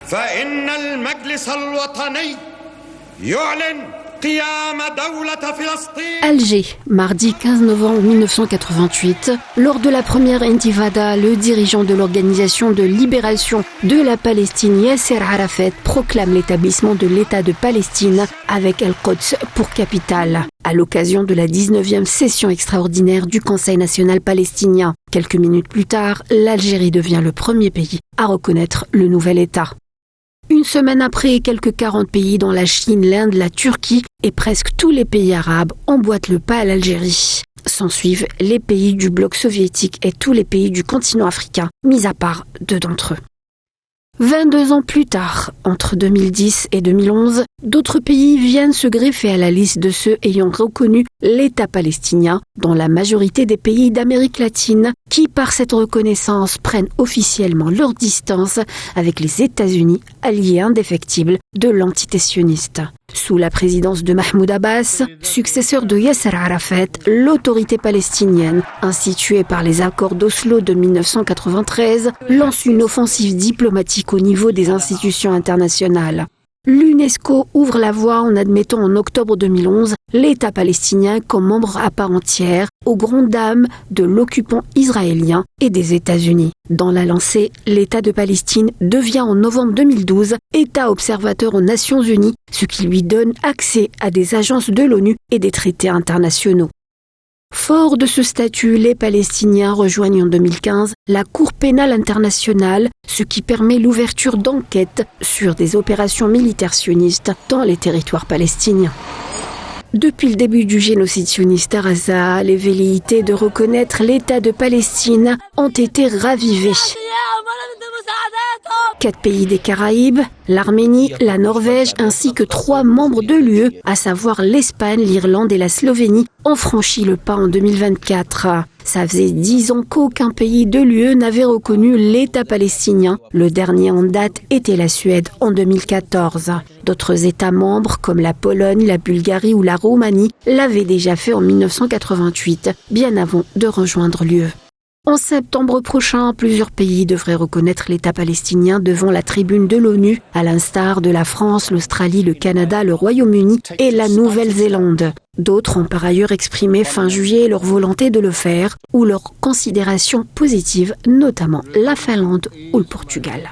فإن المجلس الوطني يعلن قيام دولة فلسطين. Alger, mardi 15 novembre 1988, lors de la première intifada, le dirigeant de l'Organisation de libération de la Palestine, Yasser Arafat, proclame l'établissement de l'État de Palestine avec El-Quds pour capitale, à l'occasion de la 19e session extraordinaire du Conseil national palestinien. Quelques minutes plus tard, l'Algérie devient le premier pays à reconnaître le nouvel État. Une semaine après, quelques 40 pays dont la Chine, l'Inde, la Turquie et presque tous les pays arabes emboîtent le pas à l'Algérie. S'ensuivent les pays du bloc soviétique et tous les pays du continent africain, mis à part 2 d'entre eux. 22 ans plus tard, entre 2010 et 2011, d'autres pays viennent se greffer à la liste de ceux ayant reconnu l'État palestinien, dont la majorité des pays d'Amérique latine, qui par cette reconnaissance prennent officiellement leur distance avec les États-Unis, alliés indéfectibles de l'entité sioniste. Sous la présidence de Mahmoud Abbas, successeur de Yasser Arafat, l'autorité palestinienne, instituée par les accords d'Oslo de 1993, lance une offensive diplomatique au niveau des institutions internationales. L'UNESCO ouvre la voie en admettant en octobre 2011 l'État palestinien comme membre à part entière, aux grandes dames de l'occupant israélien et des États-Unis. Dans la lancée, l'État de Palestine devient en novembre 2012 État observateur aux Nations Unies, ce qui lui donne accès à des agences de l'ONU et des traités internationaux. Fort de ce statut, les Palestiniens rejoignent en 2015 la Cour pénale internationale, ce qui permet l'ouverture d'enquêtes sur des opérations militaires sionistes dans les territoires palestiniens. Depuis le début du génocide sioniste à Gaza, les velléités de reconnaître l'État de Palestine ont été ravivées. 4 pays des Caraïbes, l'Arménie, la Norvège ainsi que 3 membres de l'UE, à savoir l'Espagne, l'Irlande et la Slovénie, ont franchi le pas en 2024. Ça faisait 10 ans qu'aucun pays de l'UE n'avait reconnu l'État palestinien. Le dernier en date était la Suède en 2014. D'autres États membres comme la Pologne, la Bulgarie ou la Roumanie l'avaient déjà fait en 1988, bien avant de rejoindre l'UE. En septembre prochain, plusieurs pays devraient reconnaître l'État palestinien devant la tribune de l'ONU, à l'instar de la France, l'Australie, le Canada, le Royaume-Uni et la Nouvelle-Zélande. D'autres ont par ailleurs exprimé fin juillet leur volonté de le faire ou leur considération positive, notamment la Finlande ou le Portugal.